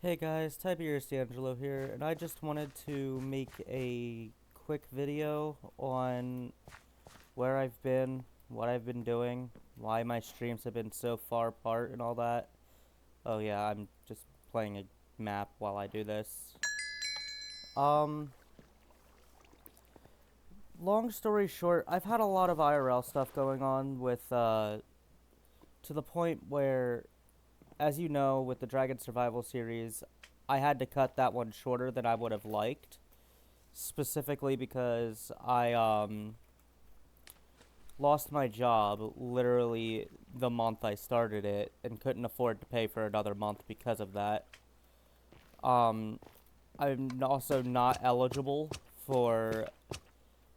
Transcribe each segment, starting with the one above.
Hey guys, Tiberius D'Angelo here, and I just wanted to make a quick video on where I've been, what I've been doing, why my streams have been so far apart and all that. Oh yeah, I'm just playing a map while I do this. Um, Long story short, I've had a lot of IRL stuff going on with, to the point where, as you know, with the Dragon Survival series, I had to cut that one shorter than I would have liked. Specifically because I lost my job literally the month I started it and couldn't afford to pay for another month because of that. Um, I'm also not eligible for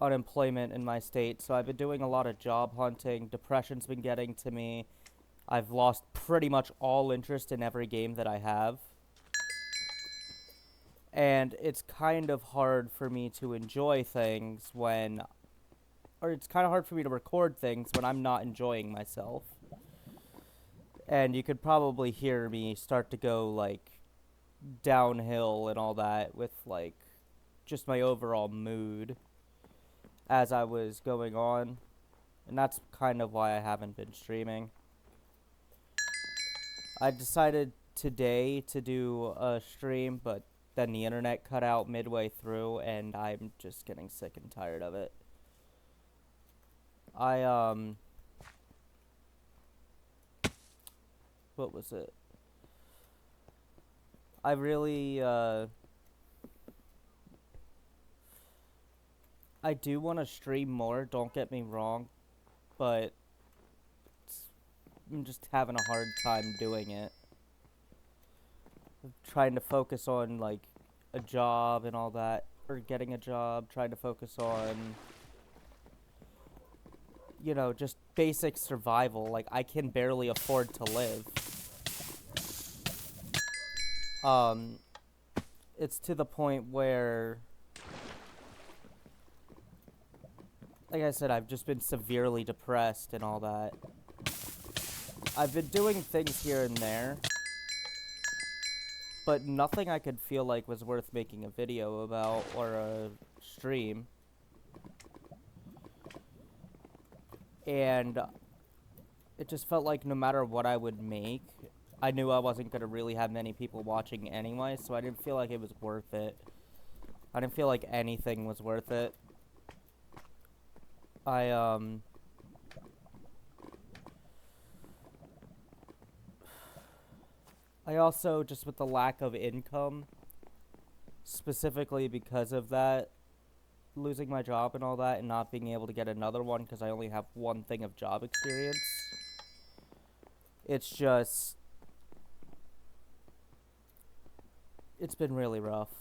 unemployment in my state, so I've been doing a lot of job hunting. Depression's been getting to me. I've lost pretty much all interest in every game that I have. And it's kind of hard for me to enjoy things when, or it's kind of hard for me to record things when I'm not enjoying myself. And you could probably hear me start to go like downhill and all that with like just my overall mood as I was going on. And that's kind of why I haven't been streaming. I decided today to do a stream, but then the internet cut out midway through and I'm just getting sick and tired of it. I what was it? I really I do want to stream more, don't get me wrong, but I'm just having a hard time doing it. I'm trying to focus on like a job and all that, or getting a job, trying to focus on just basic survival. Like I can barely afford to live. Um it's to the point where, like I said, I've just been severely depressed and all that. I've been doing things here and there, but nothing I could feel like was worth making a video about or a stream. And it just felt like no matter what I would make, I knew I wasn't going to really have many people watching anyway, so I didn't feel like it was worth it. I didn't feel like anything was worth it. I also, just with the lack of income, specifically because of that, losing my job and all that, and not being able to get another one because I only have one thing of job experience, it's just, it's been really rough.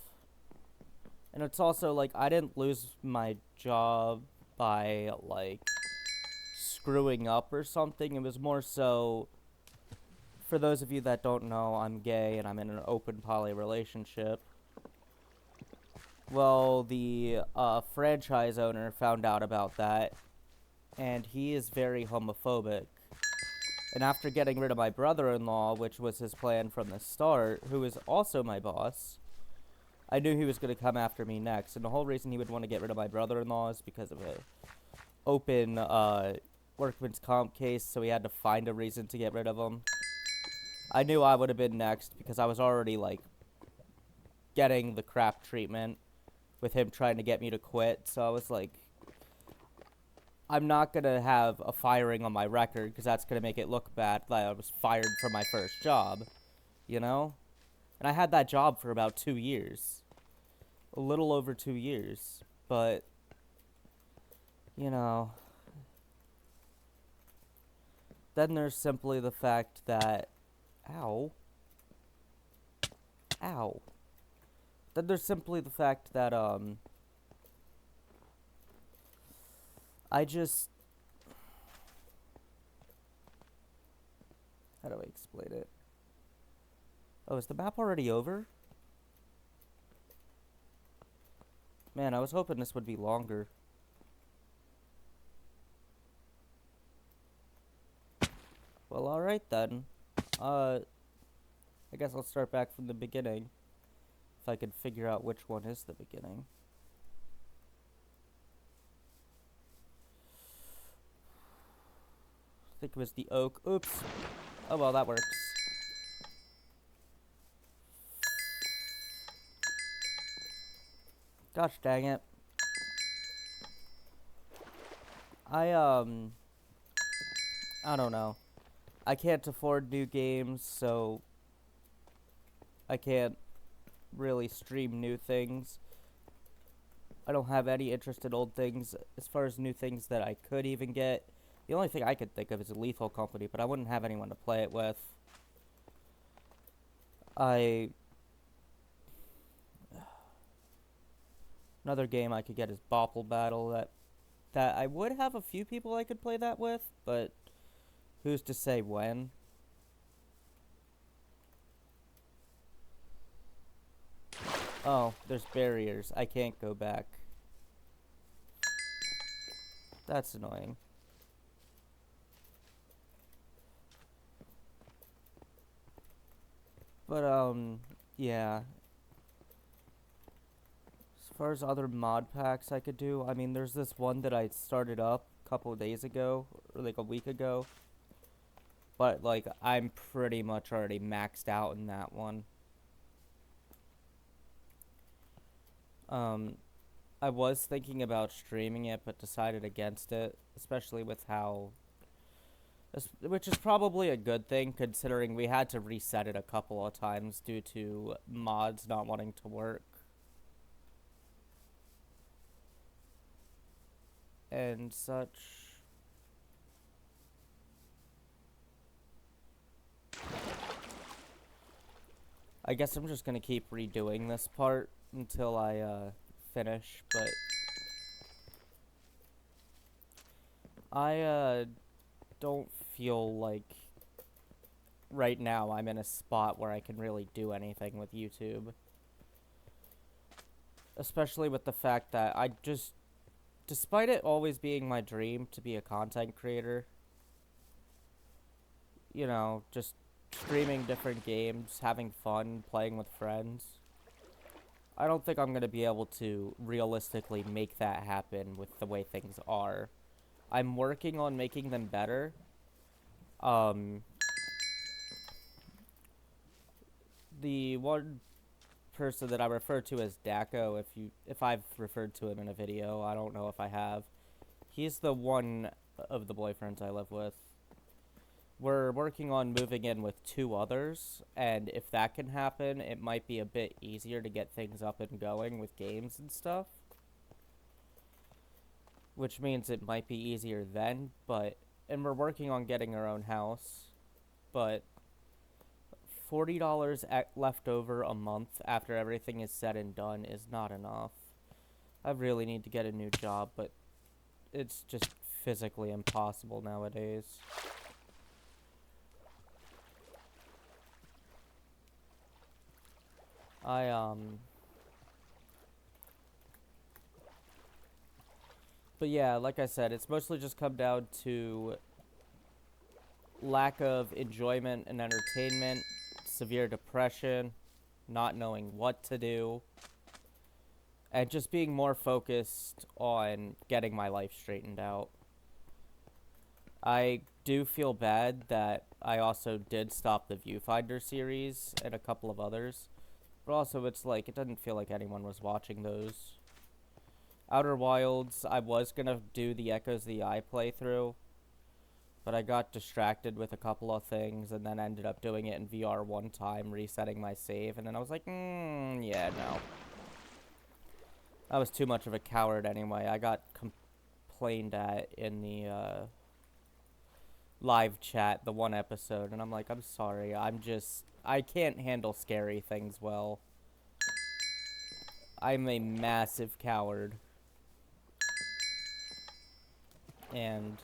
And it's also like, I didn't lose my job by like screwing up or something. It was more so, for those of you that don't know, I'm gay and I'm in an open poly relationship. Well, the franchise owner found out about that, and he is very homophobic. And after getting rid of my brother-in-law, which was his plan from the start, who is also my boss, I knew he was going to come after me next. And the whole reason he would want to get rid of my brother-in-law is because of a open workman's comp case, so he had to find a reason to get rid of him. I knew I would have been next because I was already, like, getting the crap treatment with him trying to get me to quit. So I was like, I'm not going to have a firing on my record because that's going to make it look bad that I was fired from my first job, you know? And I had that job for about 2 years. A little over 2 years. But, you know, then there's simply the fact that, ow. Then there's simply the fact that, I just, how do I explain it? Oh, is the map already over? Man, I was hoping this would be longer. Well, alright then. I guess I'll start back from the beginning. If I can figure out which one is the beginning. I think it was the oak. Oops. Oh well, that works. Gosh dang it. I don't know. I can't afford new games, so I can't really stream new things. I don't have any interest in old things. As far as new things that I could even get, the only thing I could think of is a Lethal Company, but I wouldn't have anyone to play it with. Another game I could get is Bopple Battle. That I would have a few people I could play that with, but who's to say when? Oh, there's barriers. I can't go back. That's annoying. But, yeah. As far as other mod packs I could do, I mean, there's this one that I started up a couple of days ago, or like a week ago. But, like, I'm pretty much already maxed out in that one. I was thinking about streaming it, but decided against it, especially with how... Which is probably a good thing, considering we had to reset it a couple of times due to mods not wanting to work. And such. I guess I'm just gonna keep redoing this part until I finish, but I don't feel like right now I'm in a spot where I can really do anything with YouTube. Especially with the fact that despite it always being my dream to be a content creator, you know, just streaming different games, having fun, playing with friends, I don't think I'm going to be able to realistically make that happen with the way things are. I'm working on making them better. The one person that I refer to as Daco, if I've referred to him in a video, I don't know if I have. He's the one of the boyfriends I live with. We're working on moving in with 2 others, and if that can happen, it might be a bit easier to get things up and going with games and stuff. Which means it might be easier then, and we're working on getting our own house, but $40 left over a month after everything is said and done is not enough. I really need to get a new job, but it's just physically impossible nowadays. But yeah, like I said, it's mostly just come down to lack of enjoyment and entertainment, severe depression, not knowing what to do, and just being more focused on getting my life straightened out. I do feel bad that I also did stop the Viewfinder series and a couple of others. But also, it's like, it doesn't feel like anyone was watching those. Outer Wilds, I was gonna do the Echoes of the Eye playthrough, but I got distracted with a couple of things and then ended up doing it in VR one time, resetting my save, and then I was like, yeah, no. I was too much of a coward anyway. I got complained at in the live chat, the one episode, and I'm like, I'm sorry, I can't handle scary things well. I'm a massive coward. And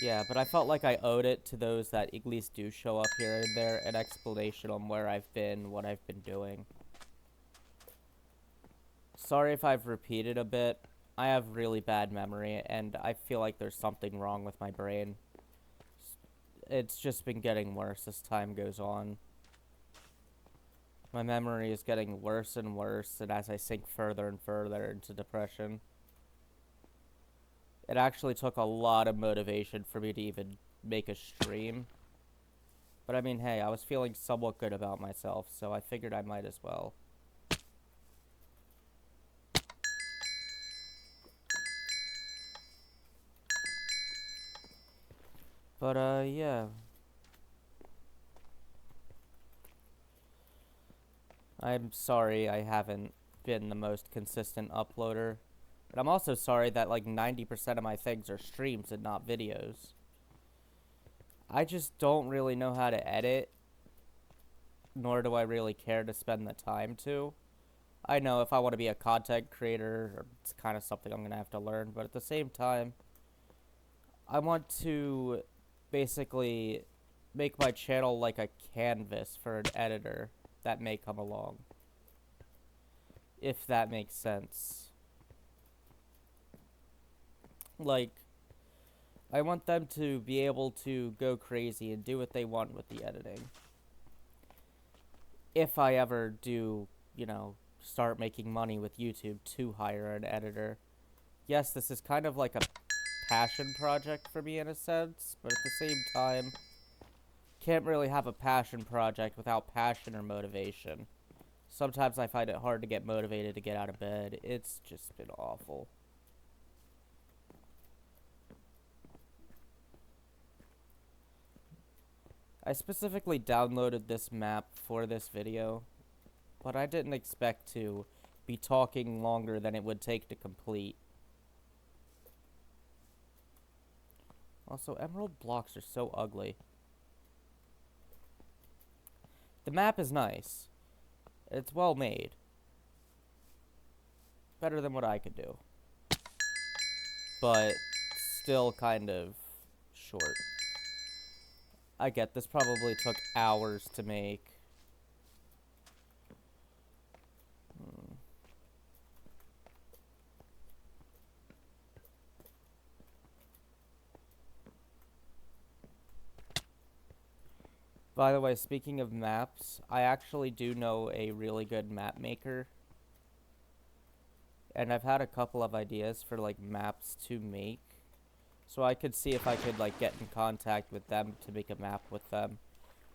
yeah, but I felt like I owed it to those that at least do show up here and there, an explanation on where I've been, what I've been doing. Sorry if I've repeated a bit. I have really bad memory, and I feel like there's something wrong with my brain. It's just been getting worse as time goes on. My memory is getting worse and worse, and as I sink further and further into depression. It actually took a lot of motivation for me to even make a stream. But I mean, hey, I was feeling somewhat good about myself, so I figured I might as well. But, yeah. I'm sorry I haven't been the most consistent uploader. But I'm also sorry that, like, 90% of my things are streams and not videos. I just don't really know how to edit, nor do I really care to spend the time to. I know if I want to be a content creator, it's kind of something I'm going to have to learn, but at the same time, I want to basically make my channel like a canvas for an editor that may come along. If that makes sense. Like, I want them to be able to go crazy and do what they want with the editing. If I ever do, you know, start making money with YouTube to hire an editor. Yes, this is kind of like a passion project for me in a sense, but at the same time, can't really have a passion project without passion or motivation. Sometimes I find it hard to get motivated to get out of bed. It's just been awful. I specifically downloaded this map for this video, but I didn't expect to be talking longer than it would take to complete. Also, emerald blocks are so ugly. The map is nice. It's well made. Better than what I could do. But still kind of short. I get this probably took hours to make. By the way, speaking of maps, I actually do know a really good map maker. And I've had a couple of ideas for, like, maps to make. So I could see if I could, like, get in contact with them to make a map with them.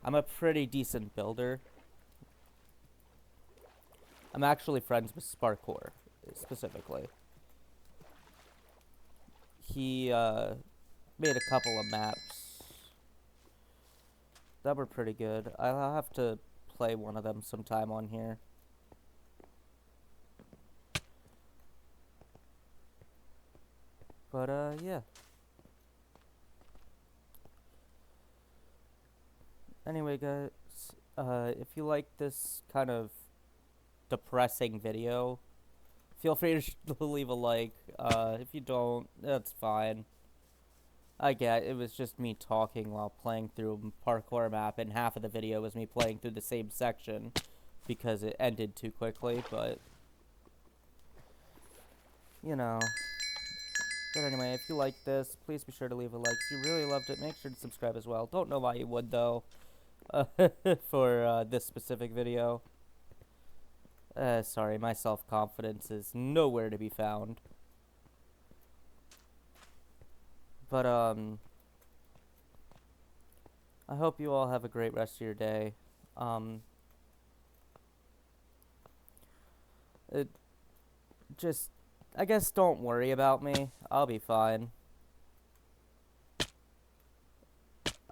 I'm a pretty decent builder. I'm actually friends with Sparkcore, specifically. He, made a couple of maps that were pretty good. I'll have to play one of them sometime on here. But, yeah. Anyway, guys, if you like this kind of depressing video, feel free to leave a like. If you don't, that's fine. I get it was just me talking while playing through a parkour map, and half of the video was me playing through the same section because it ended too quickly, but you know. But anyway, if you like this, please be sure to leave a like. If you really loved it, make sure to subscribe as well. Don't know why you would, though, for this specific video. Sorry, my self-confidence is nowhere to be found. But, I hope you all have a great rest of your day. I guess don't worry about me. I'll be fine.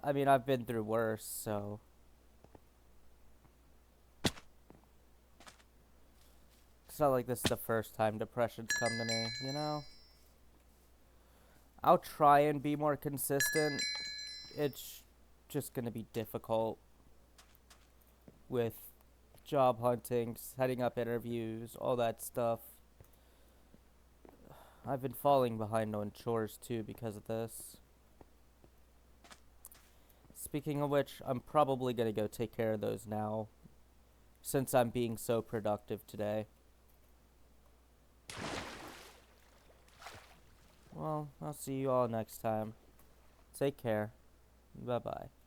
I mean, I've been through worse, so. It's not like this is the first time depression's come to me, you know? I'll try and be more consistent. It's just gonna be difficult with job hunting, setting up interviews, all that stuff. I've been falling behind on chores too because of this. Speaking of which, I'm probably gonna go take care of those now, since I'm being so productive today. Well, I'll see you all next time. Take care. Bye-bye.